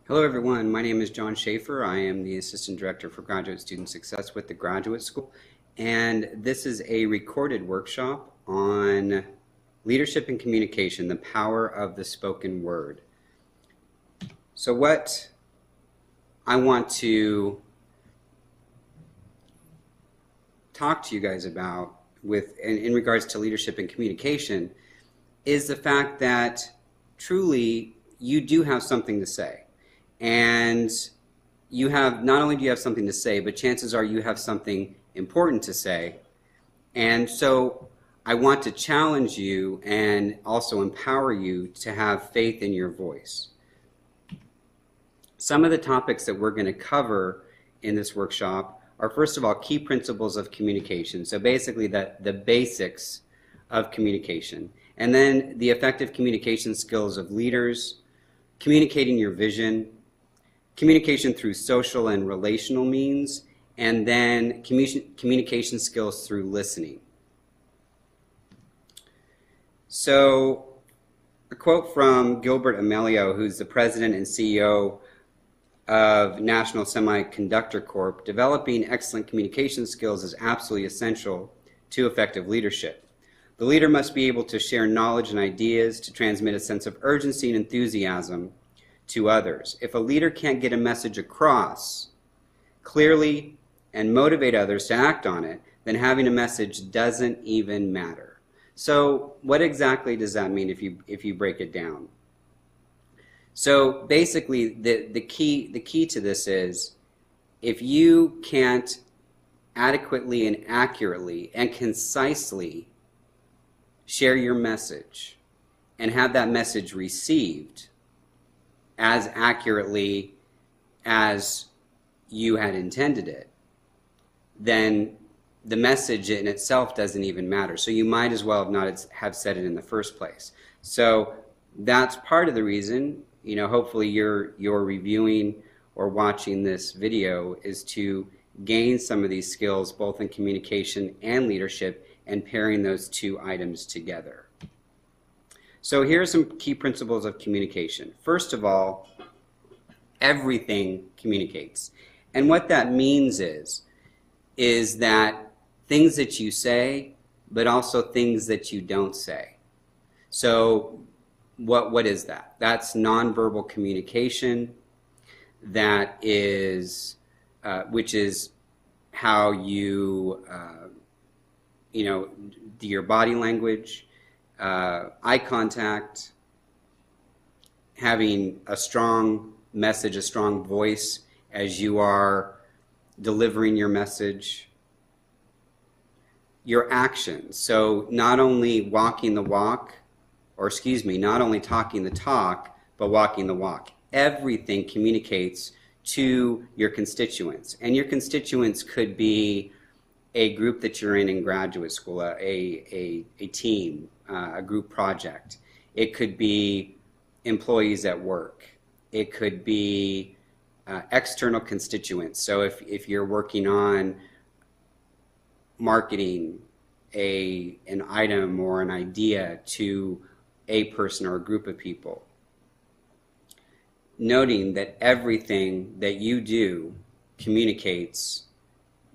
Hello everyone, my name is John Shaffer. I am the Assistant Director for Graduate Student Success with the Graduate School, and this is a recorded workshop on leadership and communication, the power of the spoken word. So what I want to talk to you guys about in regards to leadership and communication is the fact that truly you do have something to say. And you have, not only do you have something to say, but chances are you have something important to say. And so I want to challenge you and also empower you to have faith in your voice. Some of the topics that we're going to cover in this workshop are, first of all, key principles of communication. So basically the basics of communication. And then the effective communication skills of leaders, communicating your vision, communication through social and relational means, and then communication skills through listening. So a quote from Gilbert Amelio, who's the president and CEO of National Semiconductor Corp, developing excellent communication skills is absolutely essential to effective leadership. The leader must be able to share knowledge and ideas, to transmit a sense of urgency and enthusiasm to others. If a leader can't get a message across clearly and motivate others to act on it, then having a message doesn't even matter. So what exactly does that mean if you break it down? So basically the key to this is, if you can't adequately and accurately and concisely share your message and have that message received as accurately as you had intended it, then the message in itself doesn't even matter. So you might as well have said it in the first place. So that's part of the reason, hopefully you're reviewing or watching this video is to gain some of these skills both in communication and leadership and pairing those two items together. So here are some key principles of communication. First of all, everything communicates. And what that means is that things that you say, but also things that you don't say. So what is that? That's nonverbal communication. That is, which is how you, your body language, eye contact, having a strong message, a strong voice as you are delivering your message, your actions. So not only walking the walk, not only talking the talk, but walking the walk. Everything communicates to your constituents. And your constituents could be a group that you're in graduate school, a team, a group project. It could be employees at work. It could be external constituents. So if you're working on marketing an item or an idea to a person or a group of people, noting that everything that you do communicates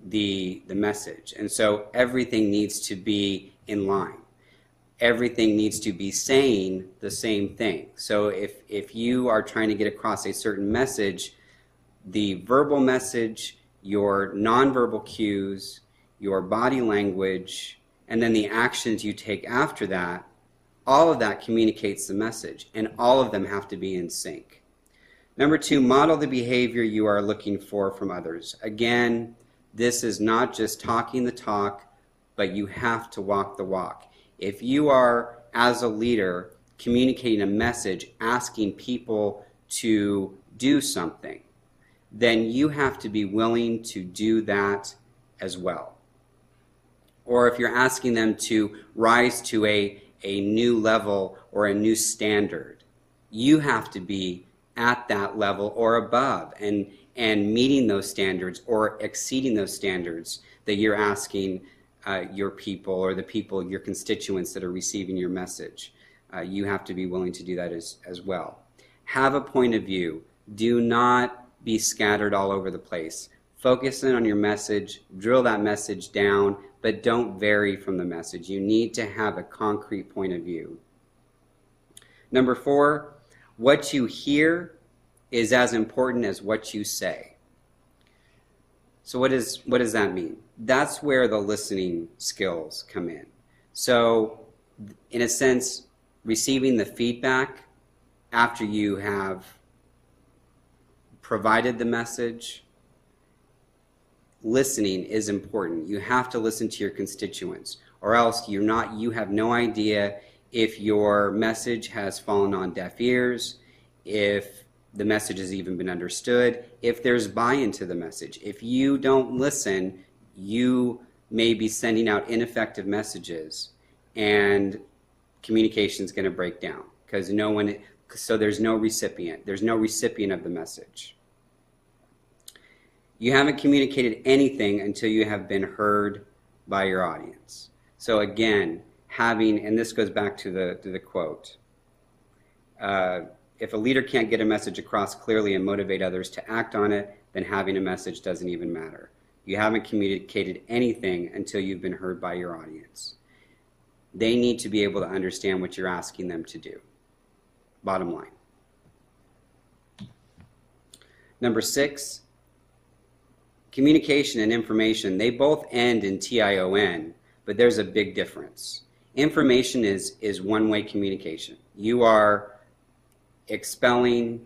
the message. And so everything needs to be in line. Everything needs to be saying the same thing. So if you are trying to get across a certain message, the verbal message, your nonverbal cues, your body language, and then the actions you take after that, all of that communicates the message, and all of them have to be in sync. Number 2, model the behavior you are looking for from others. Again, this is not just talking the talk, but you have to walk the walk. If you are, as a leader, communicating a message, asking people to do something, then you have to be willing to do that as well. Or if you're asking them to rise to a new level or a new standard, you have to be at that level or above and meeting those standards or exceeding those standards that you're asking your people or the people, your constituents that are receiving your message. You have to be willing to do that as well. Have a point of view. Do not be scattered all over the place. Focus in on your message, drill that message down, but don't vary from the message. You need to have a concrete point of view. Number 4, what you hear is as important as what you say. So what does that mean? That's where the listening skills come in. So in a sense, receiving the feedback after you have provided the message, listening is important. You have to listen to your constituents, or else you have no idea if your message has fallen on deaf ears, if the message has even been understood, if there's buy-in to the message. If you don't listen, you may be sending out ineffective messages, and communication is going to break down because so there's no recipient. There's no recipient of the message. You haven't communicated anything until you have been heard by your audience. So again, and this goes back to the quote, if a leader can't get a message across clearly and motivate others to act on it, then having a message doesn't even matter. You haven't communicated anything until you've been heard by your audience. They need to be able to understand what you're asking them to do. Bottom line. Number 6, communication and information, they both end in TION, but there's a big difference. Information is one-way communication. You are expelling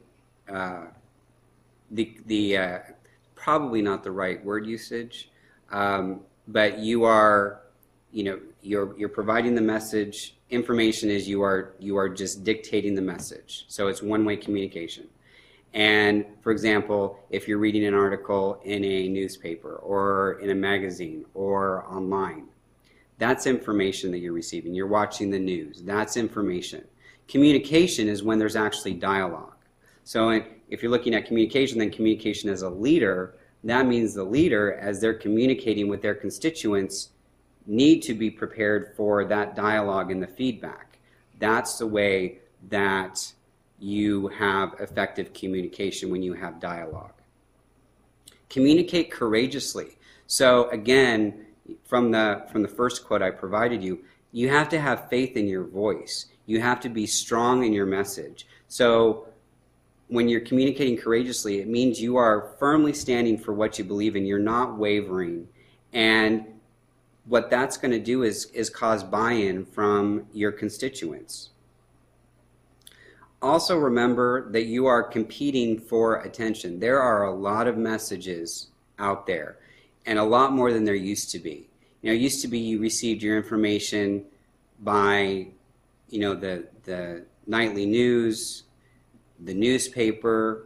probably not the right word usage, but you are, you're providing the message. Information is you are just dictating the message. So it's one-way communication. And for example, if you're reading an article in a newspaper or in a magazine or online, that's information that you're receiving. You're watching the news. That's information. Communication is when there's actually dialogue. So if you're looking at communication, then communication as a leader, that means the leader, as they're communicating with their constituents, need to be prepared for that dialogue and the feedback. That's the way that you have effective communication, when you have dialogue. Communicate courageously. So again, from the first quote I provided you, you have to have faith in your voice. You have to be strong in your message. So when you're communicating courageously, it means you are firmly standing for what you believe in. You're not wavering. And what that's going to do is cause buy-in from your constituents. Also remember that you are competing for attention. There are a lot of messages out there, and a lot more than there used to be. It used to be you received your information by, the nightly news, the newspaper,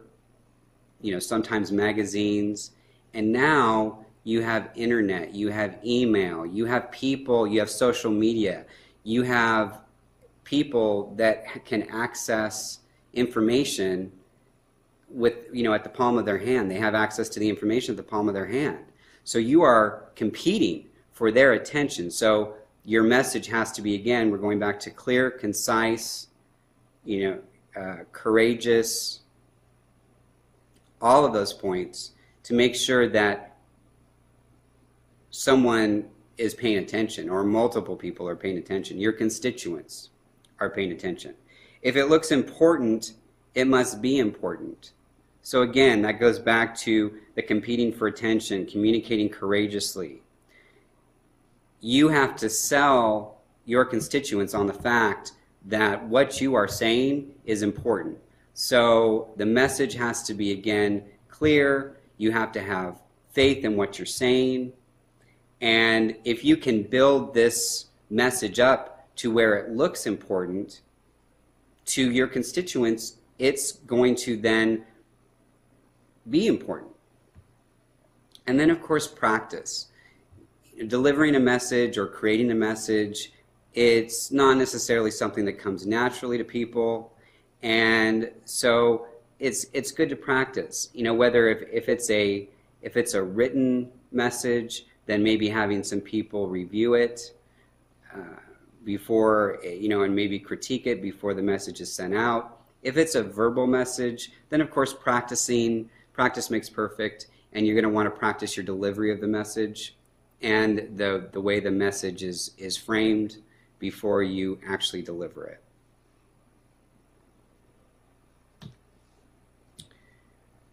sometimes magazines, and now you have internet, you have email, you have people, you have social media, you have people that can access information with, at the palm of their hand. They have access to the information at the palm of their hand. So you are competing for their attention. So your message has to be, again, we're going back to clear, concise, courageous, all of those points to make sure that someone is paying attention, or multiple people are paying attention. Your constituents are paying attention. If it looks important, it must be important. So again, that goes back to the competing for attention, communicating courageously. You have to sell your constituents on the fact that what you are saying is important. So the message has to be, again, clear. You have to have faith in what you're saying. And if you can build this message up to where it looks important to your constituents, it's going to then be important. And then, of course, practice. Delivering a message or creating a message, it's not necessarily something that comes naturally to people. And so it's good to practice. Whether if it's a written message, then maybe having some people review it before, and maybe critique it before the message is sent out. If it's a verbal message, then of course practice makes perfect, and you're going to want to practice your delivery of the message and the way the message is framed before you actually deliver it.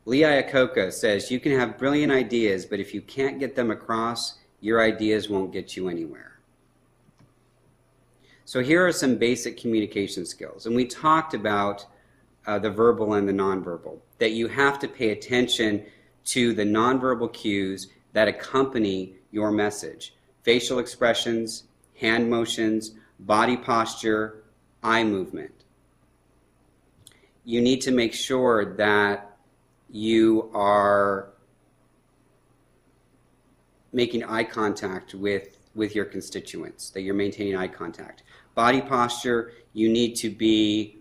Lee Iacocca says, you can have brilliant ideas, but if you can't get them across, your ideas won't get you anywhere. So here are some basic communication skills. And we talked about the verbal and the nonverbal, that you have to pay attention to the nonverbal cues that accompany your message. Facial expressions, hand motions, body posture, eye movement. You need to make sure that you are making eye contact with your constituents, that you're maintaining eye contact. Body posture, you need to be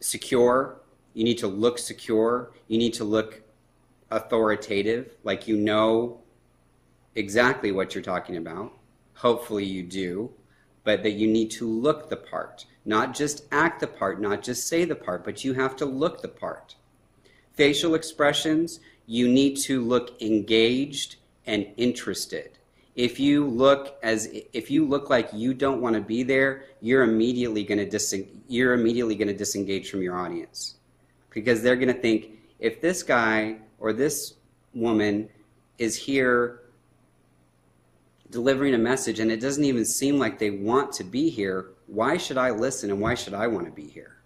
secure, you need to look secure, you need to look authoritative, like you know exactly what you're talking about. Hopefully you do, but that you need to look the part, not just act the part, not just say the part, but you have to look the part. Facial expressions, you need to look engaged and interested. If you look like you don't want to be there, you're immediately going to disengage from your audience, because they're going to think, if this guy or this woman is here delivering a message and it doesn't even seem like they want to be here, why should I listen and why should I want to be here?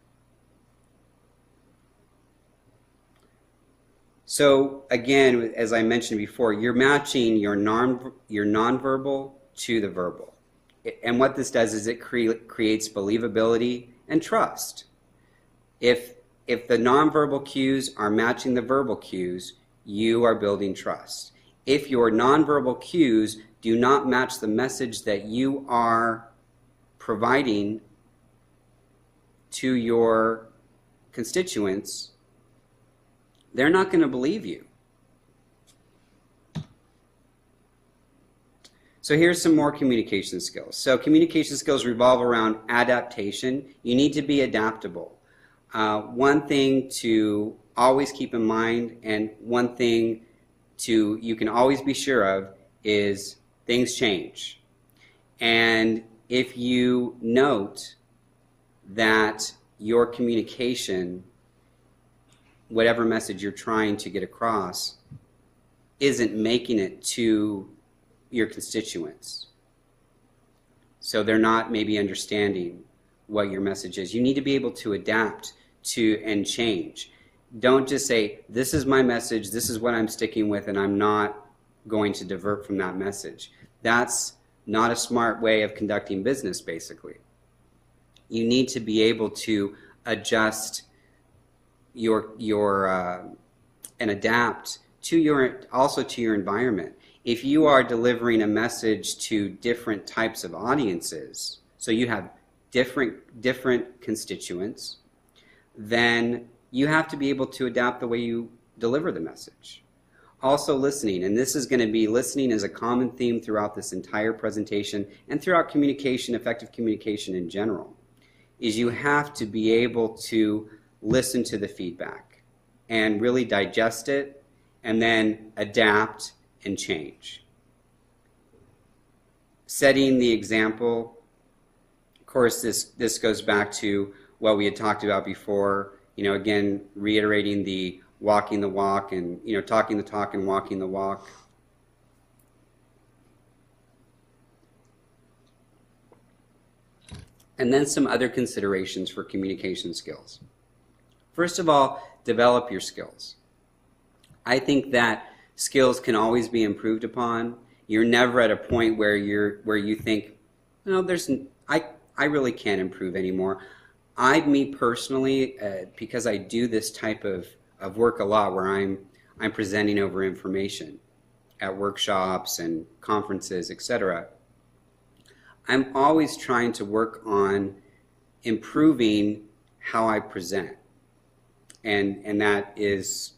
So again, as I mentioned before, you're matching your nonverbal to the verbal. And what this does is it creates believability and trust. If the nonverbal cues are matching the verbal cues, you are building trust. If your nonverbal cues do not match the message that you are providing to your constituents, they're not going to believe you. So here's some more communication skills. So communication skills revolve around adaptation. You need to be adaptable. One thing to always keep in mind, and one thing you can always be sure of, is things change. And if you note that your communication, whatever message you're trying to get across, isn't making it to your constituents, so they're not maybe understanding what your message is, you need to be able to adapt to and change. Don't just say, this is my message, this is what I'm sticking with, and I'm not going to divert from that message. That's not a smart way of conducting business, basically. You need to be able to adjust and adapt to also to your environment. If you are delivering a message to different types of audiences, so you have different constituents, then you have to be able to adapt the way you deliver the message. Also listening, and this is going to be, listening is a common theme throughout this entire presentation and throughout communication, effective communication in general, is you have to be able to listen to the feedback and really digest it and then adapt and change. Setting the example, of course, this goes back to what we had talked about before, again, reiterating the walking the walk and, talking the talk and walking the walk. And then some other considerations for communication skills. First of all, develop your skills. I think that skills can always be improved upon. You're never at a point where you think, no, I really can't improve anymore. Me personally, because I do this type of work a lot, where I'm presenting over information at workshops and conferences, etc. I'm always trying to work on improving how I present. And that is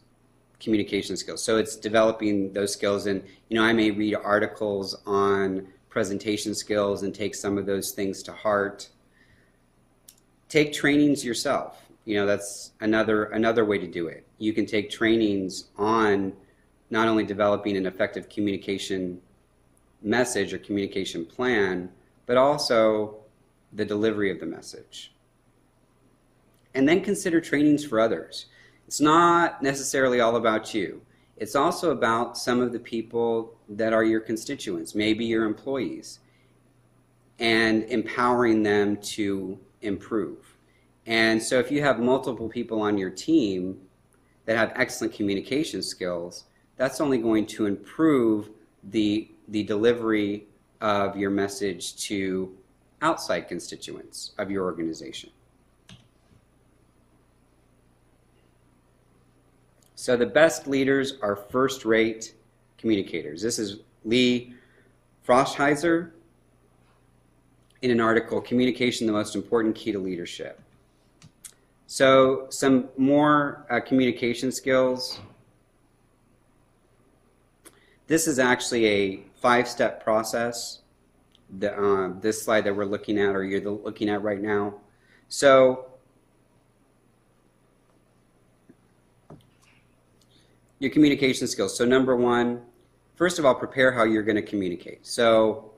communication skills. So it's developing those skills, and I may read articles on presentation skills and take some of those things to heart. Take trainings yourself. That's another way to do it. You can take trainings on not only developing an effective communication message or communication plan, but also the delivery of the message. And then consider trainings for others. It's not necessarily all about you. It's also about some of the people that are your constituents, maybe your employees, and empowering them to improve. And so if you have multiple people on your team that have excellent communication skills, that's only going to improve the delivery of your message to outside constituents of your organization. So the best leaders are first-rate communicators. This is Lee Frostheiser in an article, Communication, the Most Important Key to Leadership. So some more communication skills. This is actually a 5-step process, this slide that we're looking at, or you're looking at right now. So your communication skills. So number one, first of all, prepare how you're going to communicate. So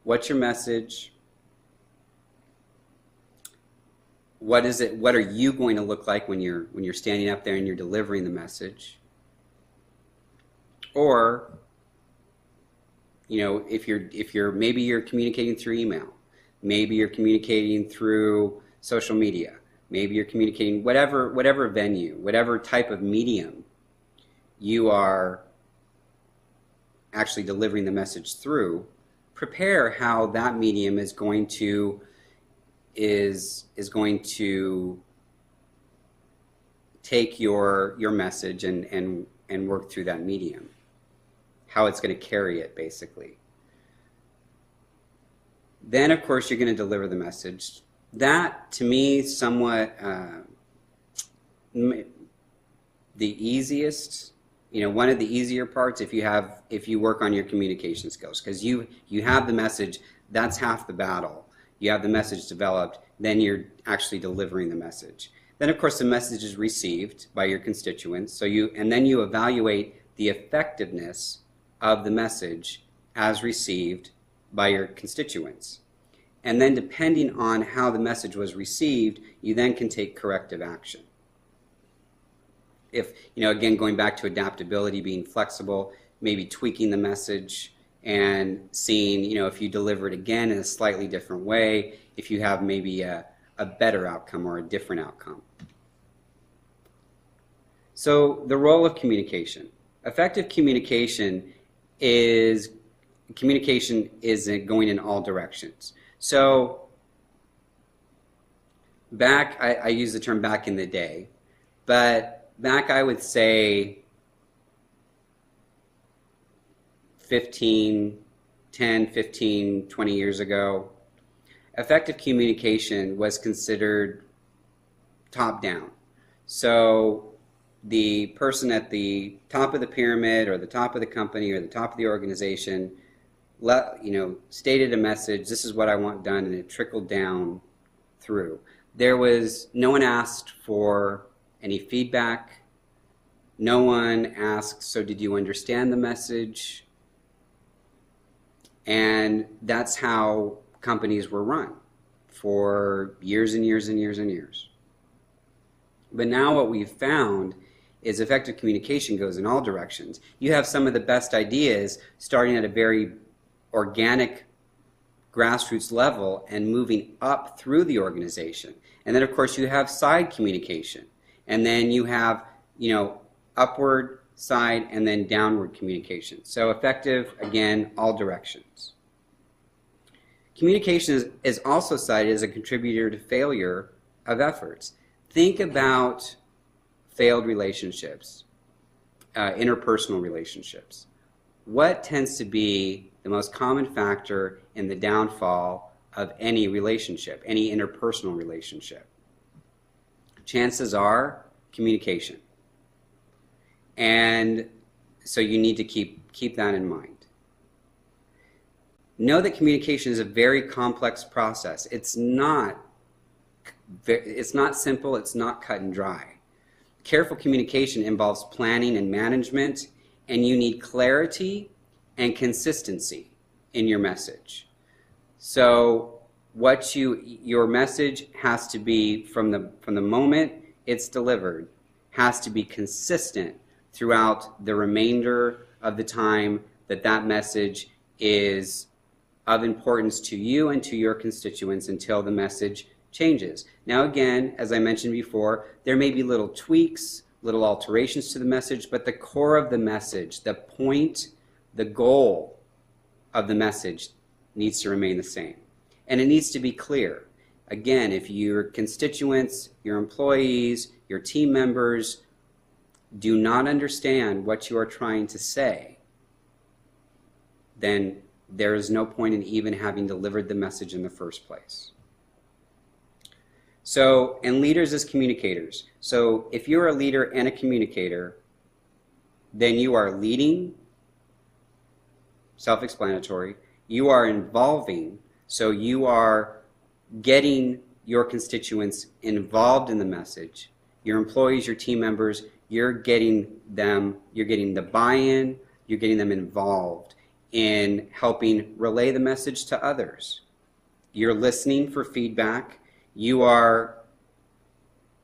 what's your message? What is it? What are you going to look like when you're standing up there and you're delivering the message? Or, if you're maybe you're communicating through email, maybe you're communicating through social media, maybe you're communicating whatever venue, whatever type of medium you are actually delivering the message through. Prepare how that medium is going to take your message and work through that medium, how it's going to carry it, basically. Then, of course, you're going to deliver the message. That, to me, somewhat the easiest, one of the easier parts if you work on your communication skills, because you have the message. That's half the battle. You have the message developed, then you're actually delivering the message. Then, of course, the message is received by your constituents. And then you evaluate the effectiveness of the message as received by your constituents. And then, depending on how the message was received, you then can take corrective action. If, again, going back to adaptability, being flexible, maybe tweaking the message and seeing, if you deliver it again in a slightly different way, if you have maybe a better outcome or a different outcome. So the role of communication. Effective communication is going in all directions. So I use the term back in the day, but back, I would say 10, 15, 20 years ago, effective communication was considered top-down. So the person at the top of the pyramid or the top of the company or the top of the organization stated a message, this is what I want done, and it trickled down through. No one asked for any feedback. No one asked, so did you understand the message? And that's how companies were run for years and years and years and years. But now what we've found is effective communication goes in all directions. You have some of the best ideas starting at a very organic grassroots level and moving up through the organization. And then, of course, you have side communication. And then you have, upward, side, and then downward communication. So effective, again, all directions. Communication is also cited as a contributor to failure of efforts. Think about failed relationships, interpersonal relationships. What tends to be the most common factor in the downfall of any relationship, any interpersonal relationship? Chances are communication. And so you need to keep that in mind. Know that communication is a very complex process. It's not It's not simple, it's not cut and dry. Careful communication involves planning and management, and you need clarity and consistency in your message. So your message has to be from the moment it's delivered, has to be consistent throughout the remainder of the time that message is of importance to you and to your constituents until the message changes. Now again, as I mentioned before, there may be little tweaks, little alterations to the message, but the core of the message, the point, the goal of the message needs to remain the same. And it needs to be clear. Again, if your constituents, your employees, your team members do not understand what you are trying to say, then there is no point in even having delivered the message in the first place. So, and leaders as communicators. So if you're a leader and a communicator, then you are leading, self-explanatory. You are involving, so you are getting your constituents involved in the message. Your employees, your team members, you're getting the buy-in, you're getting them involved in helping relay the message to others. You're listening for feedback. You are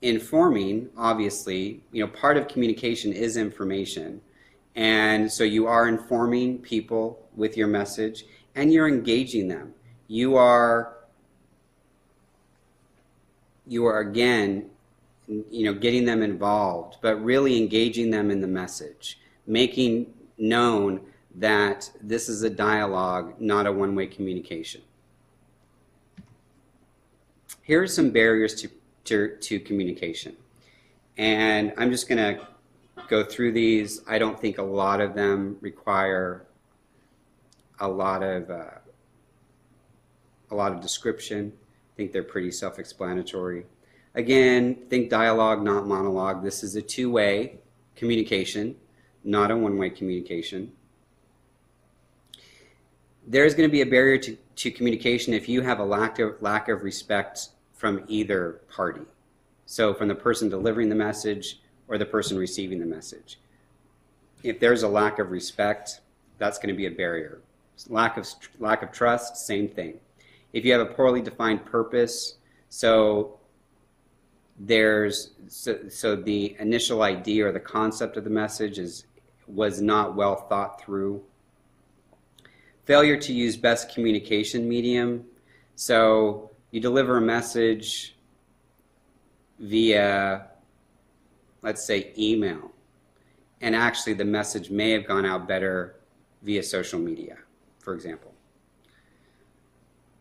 informing, obviously, part of communication is information. And so you are informing people with your message and you're engaging them. You are again, getting them involved, but really engaging them in the message, making known that this is a dialogue, not a one-way communication. Here are some barriers to communication. And I'm just going to go through these. I don't think a lot of them require a lot of description. I think they're pretty self-explanatory. Again, think dialogue, not monologue. This is a two-way communication, not a one-way communication. There's going to be a barrier to communication if you have a lack of respect from either party. So from the person delivering the message or the person receiving the message. If there's a lack of respect, that's going to be a barrier. Lack of trust, same thing. If you have a poorly defined purpose, so the initial idea or the concept of the message was not well thought through. Failure to use best communication medium. So you deliver a message via, let's say, email, and actually the message may have gone out better via social media, for example.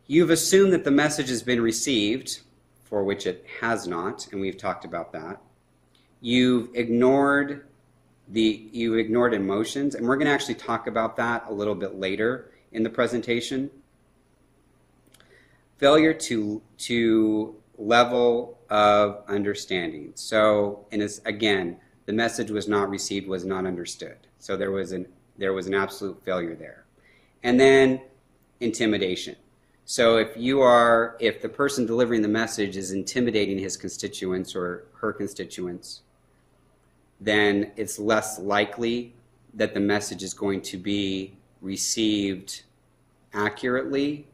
You've assumed that the message has been received, for which it has not, and we've talked about that. You've ignored emotions, and we're going to actually talk about that a little bit later in the presentation. Failure to level of understanding. So, again, the message was not received, was not understood. So there was an absolute failure there. And then intimidation. So if the person delivering the message is intimidating his constituents or her constituents, then it's less likely that the message is going to be received accurately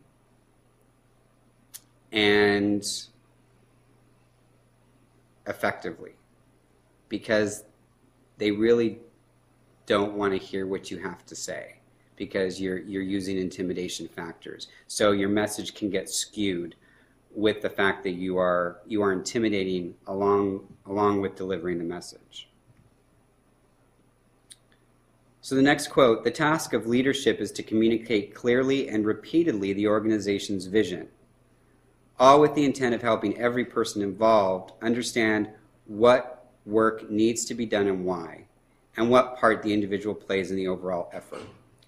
and effectively, because they really don't want to hear what you have to say, because you're using intimidation factors. So your message can get skewed with the fact that you are intimidating along with delivering the message. So the next quote, "The task of leadership is to communicate clearly and repeatedly the organization's vision, all with the intent of helping every person involved understand what work needs to be done and why, and what part the individual plays in the overall effort."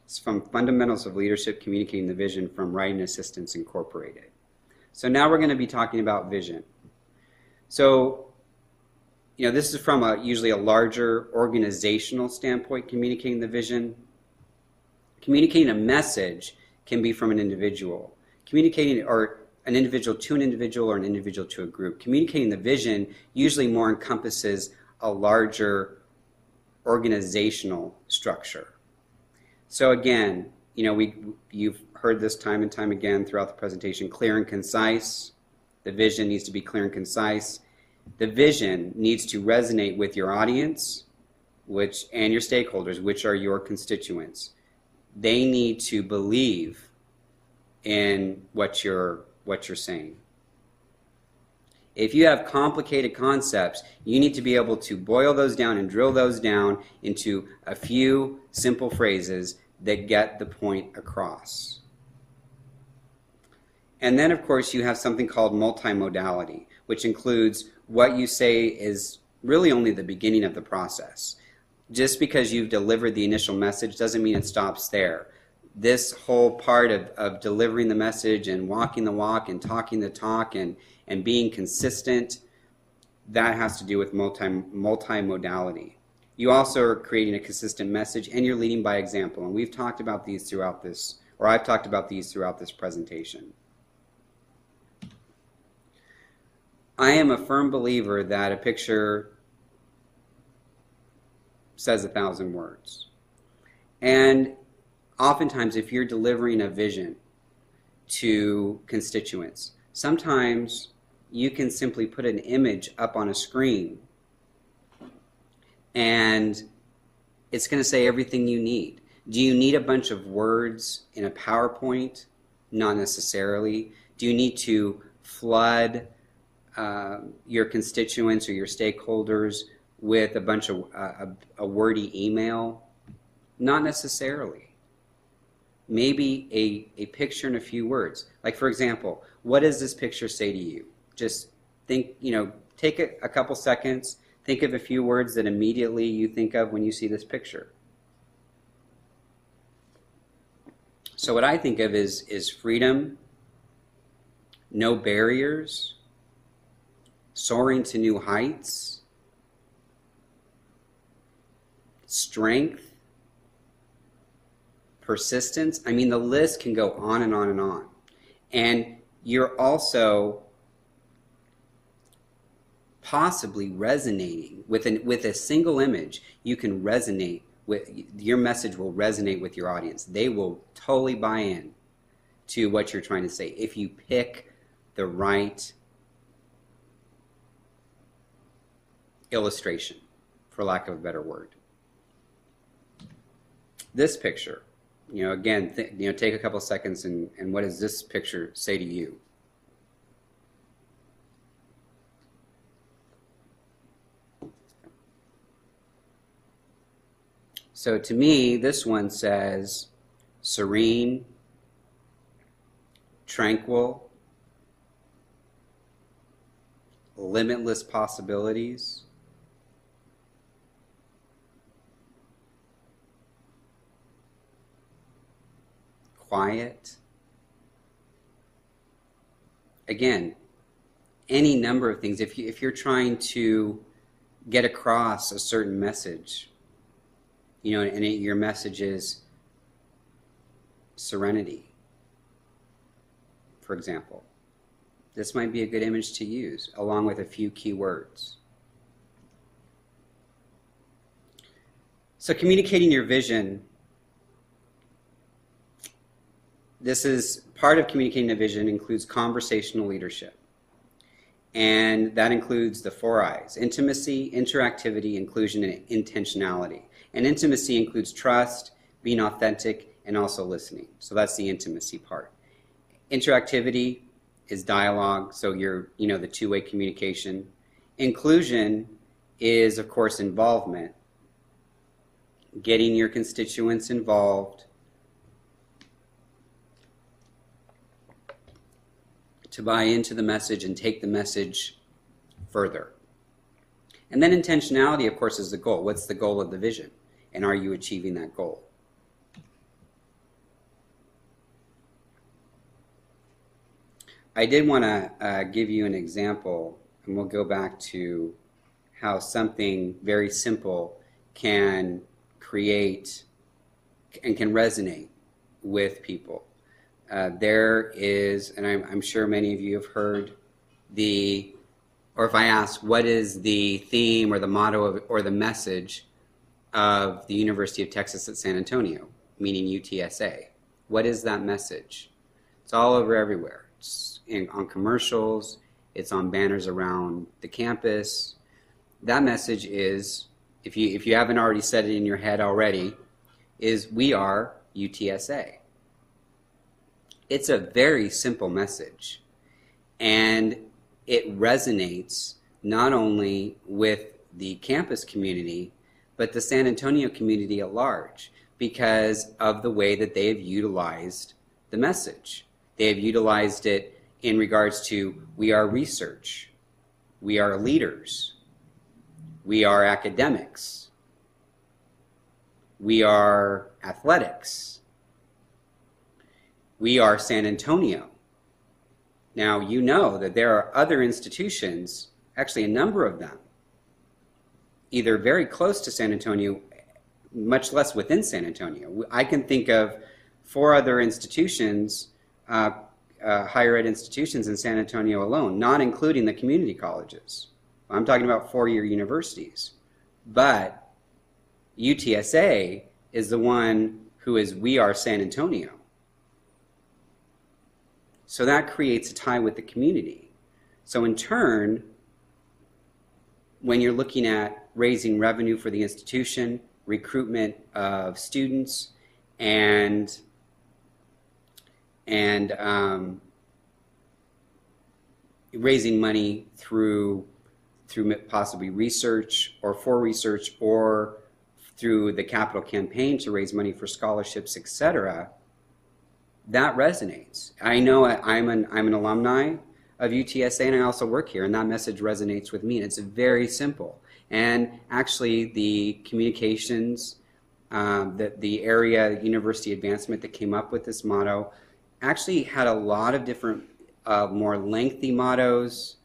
It's from Fundamentals of Leadership, Communicating the Vision from Writing Assistants Incorporated. So now we're going to be talking about vision. So, this is from usually a larger organizational standpoint, communicating the vision. Communicating a message can be from an individual. Communicating or an individual to an individual or an individual to a group. Communicating the vision usually more encompasses a larger organizational structure. So again, you've heard this time and time again throughout the presentation, clear and concise. The vision needs to be clear and concise. The vision needs to resonate with your audience, and your stakeholders, which are your constituents. They need to believe in what you're saying. If you have complicated concepts, you need to be able to boil those down and drill those down into a few simple phrases that get the point across. And then, of course, you have something called multimodality, which includes what you say is really only the beginning of the process. Just because you've delivered the initial message doesn't mean it stops there. This whole part of delivering the message and walking the walk and talking the talk and being consistent, that has to do with multimodality. You also are creating a consistent message, and you're leading by example. And we've talked about these throughout this, or I've talked about these throughout this presentation. I am a firm believer that a picture says 1,000 words. And oftentimes, if you're delivering a vision to constituents, sometimes you can simply put an image up on a screen and it's going to say everything you need. Do you need a bunch of words in a PowerPoint? Not necessarily. Do you need to flood your constituents or your stakeholders with a bunch of a wordy email? Not necessarily. Maybe a picture and a few words. Like, for example, what does this picture say to you? Just think, take a couple seconds, think of a few words that immediately you think of when you see this picture. So what I think of is freedom, no barriers, soaring to new heights, strength, persistence. I mean, the list can go on and on and on. And you're also possibly resonating with a single image. You can resonate with, your message will resonate with your audience. They will totally buy in to what you're trying to say if you pick the right illustration, for lack of a better word. This picture, again, take a couple seconds and what does this picture say to you? So to me, this one says serene, tranquil, limitless possibilities, quiet. Again, any number of things. If you're trying to get across a certain message, and your message is serenity, for example, this might be a good image to use, along with a few key words. So communicating your vision, this is part of communicating a vision includes conversational leadership. And that includes the 4 I's: intimacy, interactivity, inclusion, and intentionality. And intimacy includes trust, being authentic, and also listening. So that's the intimacy part. Interactivity is dialogue, so you're, the two-way communication. Inclusion is, of course, involvement. Getting your constituents involved to buy into the message and take the message further. And then intentionality, of course, is the goal. What's the goal of the vision? And are you achieving that goal? I did want to give you an example, and we'll go back to how something very simple can create and can resonate with people. there is, and I'm sure many of you have heard or if I ask, what is the theme or the motto or the message of the University of Texas at San Antonio, meaning UTSA? What is that message? It's all over everywhere. It's on commercials. It's on banners around the campus. That message is, if you haven't already said it in your head already, is we are UTSA. It's a very simple message, and it resonates not only with the campus community, but the San Antonio community at large, because of the way that they have utilized the message. They have utilized it in regards to, we are research, we are leaders, we are academics, we are athletics, we are San Antonio. Now, you know that there are other institutions, actually a number of them, either very close to San Antonio, much less within San Antonio. I can think of 4 other institutions, higher ed institutions in San Antonio alone, not including the community colleges. I'm talking about 4-year universities. But UTSA is the one who is we are San Antonio. So that creates a tie with the community. So in turn, when you're looking at raising revenue for the institution, recruitment of students, and raising money through possibly research or for research, or through the capital campaign to raise money for scholarships, etc., that resonates. I know I'm an alumni of UTSA, and I also work here, and that message resonates with me, and it's very simple. And actually, the communications, the area university advancement that came up with this motto actually had a lot of different more lengthy mottos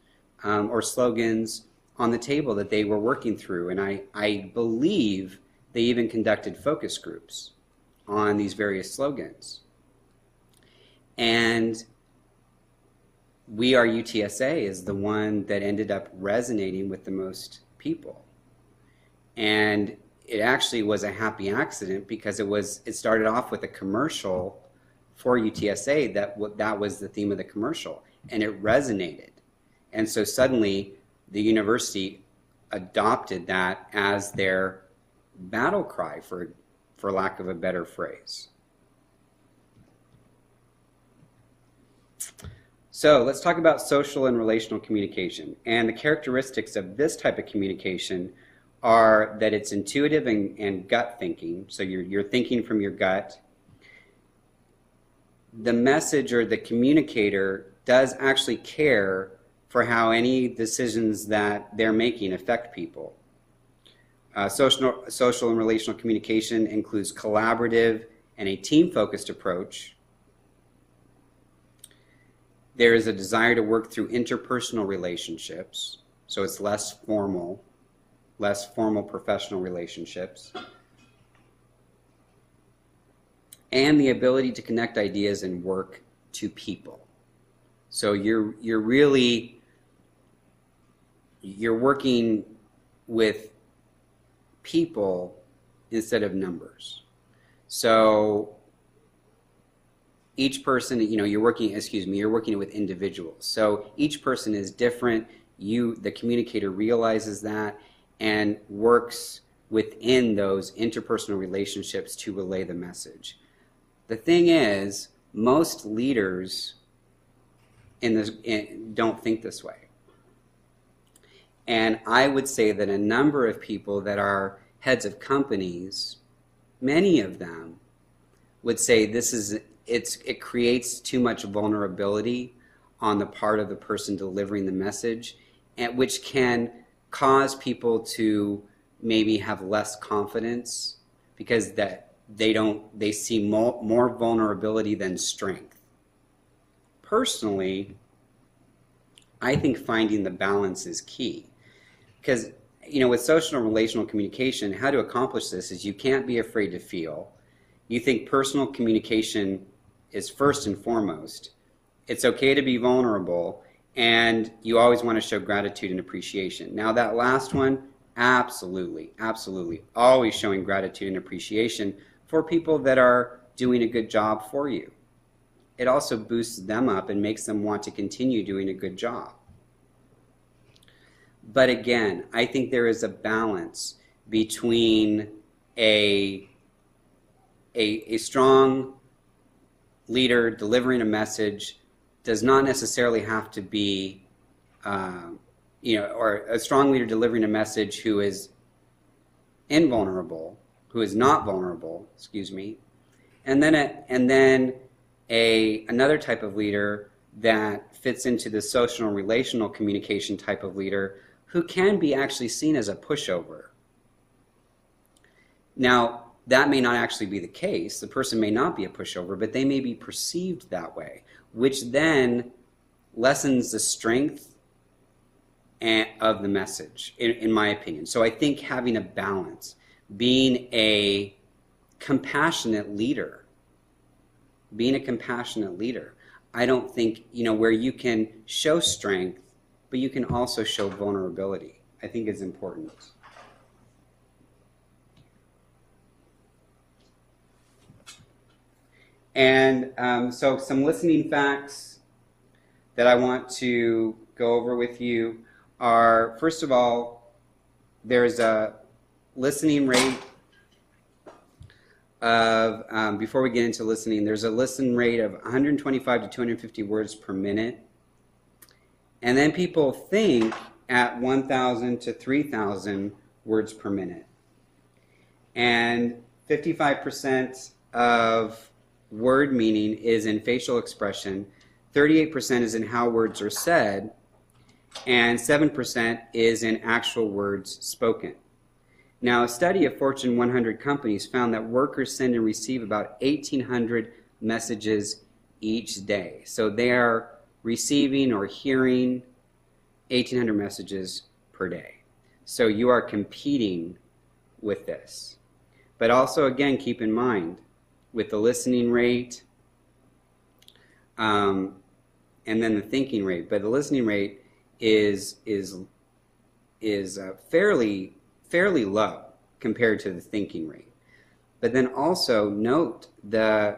or slogans on the table that they were working through, and I believe they even conducted focus groups on these various slogans. And we are UTSA is the one that ended up resonating with the most people. And it actually was a happy accident, because it started off with a commercial for UTSA that was the theme of the commercial, and it resonated. And so suddenly the university adopted that as their battle cry, for lack of a better phrase. So let's talk about social and relational communication. And the characteristics of this type of communication are that it's intuitive and gut thinking. So you're thinking from your gut. The message or the communicator does actually care for how any decisions that they're making affect people. Social and relational communication includes collaborative and a team-focused approach. There is a desire to work through interpersonal relationships, so it's less formal professional relationships. And the ability to connect ideas and work to people. So you're working with people instead of numbers. So each person, you're working with individuals. So each person is different. The communicator realizes that and works within those interpersonal relationships to relay the message. The thing is, most leaders don't think this way. And I would say that a number of people that are heads of companies, many of them would say it creates too much vulnerability on the part of the person delivering the message, and which can cause people to maybe have less confidence, because they see more vulnerability than strength. Personally, I think finding the balance is key, because with social and relational communication, how to accomplish this is you can't be afraid to feel. You think personal communication is first and foremost. It's okay to be vulnerable, and you always want to show gratitude and appreciation. Now that last one, absolutely, absolutely. Always showing gratitude and appreciation for people that are doing a good job for you. It also boosts them up and makes them want to continue doing a good job. But again, I think there is a balance between a strong leader delivering a message does not necessarily have to be, or a strong leader delivering a message who is invulnerable, who is not vulnerable, excuse me, and then another type of leader that fits into the social and relational communication type of leader who can be actually seen as a pushover. Now, that may not actually be the case. The person may not be a pushover, but they may be perceived that way, which then lessens the strength of the message, in my opinion. So I think having a balance, being a compassionate leader, I don't think, where you can show strength, but you can also show vulnerability, I think is important. And so some listening facts that I want to go over with you are, first of all, there's a listening rate of, before we get into listening, there's a listen rate of 125 to 250 words per minute. And then people think at 1,000 to 3,000 words per minute. And 55% of word meaning is in facial expression, 38% is in how words are said, and 7% is in actual words spoken. Now, a study of Fortune 100 companies found that workers send and receive about 1,800 messages each day. So they are receiving or hearing 1,800 messages per day. So you are competing with this. But also, again, keep in mind, with the listening rate and then the thinking rate, but the listening rate is fairly low compared to the thinking rate. But then also note the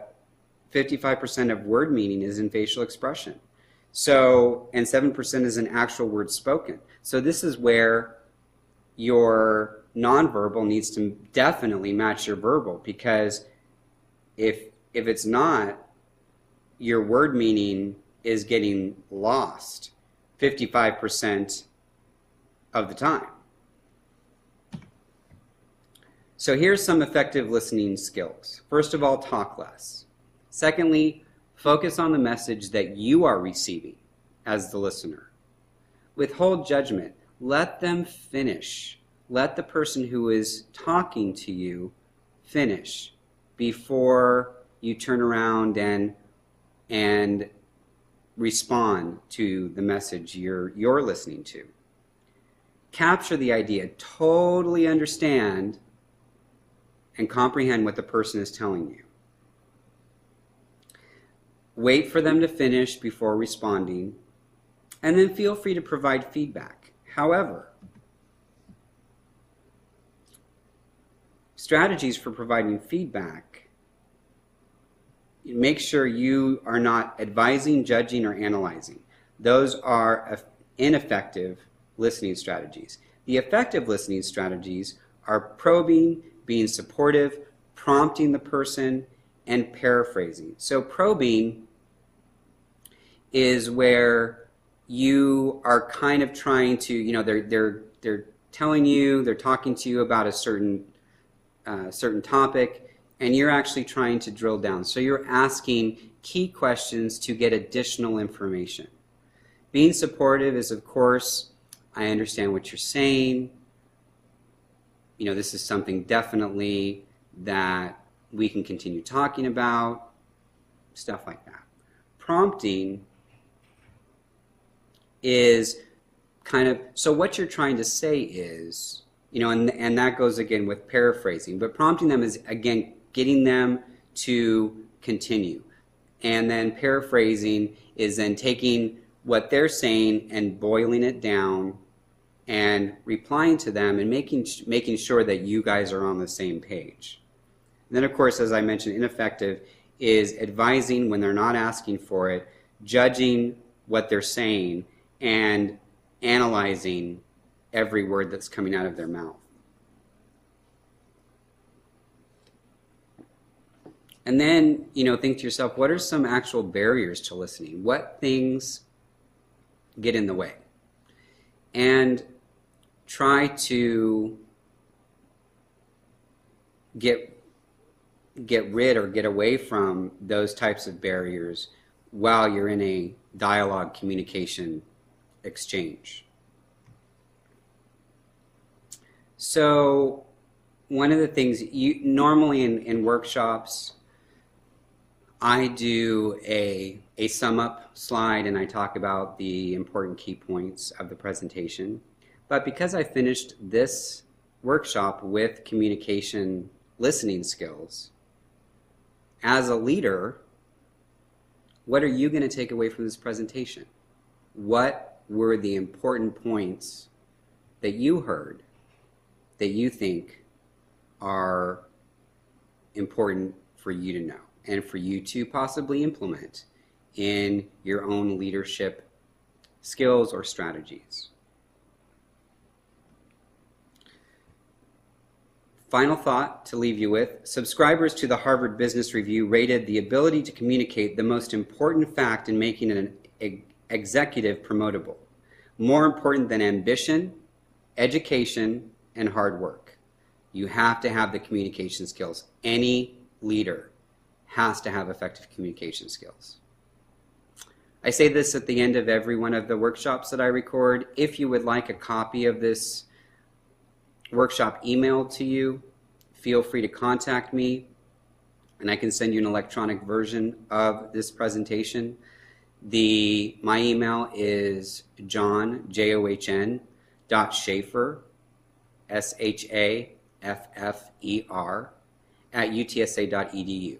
55% of word meaning is in facial expression. So, and 7% is in actual words spoken. So this is where your nonverbal needs to definitely match your verbal, because if it's not, your word meaning is getting lost 55% of the time. So here's some effective listening skills. First of all, talk less. Secondly, focus on the message that you are receiving as the listener. Withhold judgment. Let them finish. Let the person who is talking to you finish before you turn around and respond to the message you're listening to. Capture the idea. Totally understand and comprehend what the person is telling you. Wait for them to finish before responding, and then feel free to provide feedback. However, strategies for providing feedback, make sure you are not advising, judging, or analyzing. Those are ineffective listening strategies. The effective listening strategies are probing, being supportive, prompting the person, and paraphrasing. So probing is where you are kind of trying to, they're telling you, they're talking to you about a certain topic, and you're actually trying to drill down. So you're asking key questions to get additional information. Being supportive is, of course, I understand what you're saying. This is something definitely that we can continue talking about, stuff like that. Prompting is kind of, so what you're trying to say is, and that goes again with paraphrasing, but prompting them is, again, getting them to continue. And then paraphrasing is then taking what they're saying and boiling it down and replying to them and making sure that you guys are on the same page. And then, of course, as I mentioned, ineffective is advising when they're not asking for it, judging what they're saying, and analyzing every word that's coming out of their mouth. And then, think to yourself, what are some actual barriers to listening? What things get in the way? And try to get rid or get away from those types of barriers while you're in a dialogue communication exchange. So one of the things normally in workshops, I do a sum up slide and I talk about the important key points of the presentation. But because I finished this workshop with communication listening skills, as a leader, what are you going to take away from this presentation? What were the important points that you heard that you think are important for you to know and for you to possibly implement in your own leadership skills or strategies? Final thought to leave you with: subscribers to the Harvard Business Review rated the ability to communicate the most important fact in making an executive promotable, more important than ambition, education, and hard work. You have to have the communication skills. Any leader has to have effective communication skills. I say this at the end of every one of the workshops that I record. If you would like a copy of this workshop emailed to you, feel free to contact me and I can send you an electronic version of this presentation. My email is John, John, .Shaffer, SHAFFER, @utsa.edu. You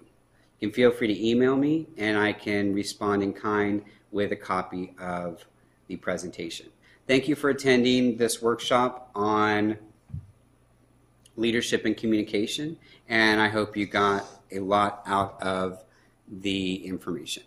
can feel free to email me and I can respond in kind with a copy of the presentation. Thank you for attending this workshop on leadership and communication, and I hope you got a lot out of the information.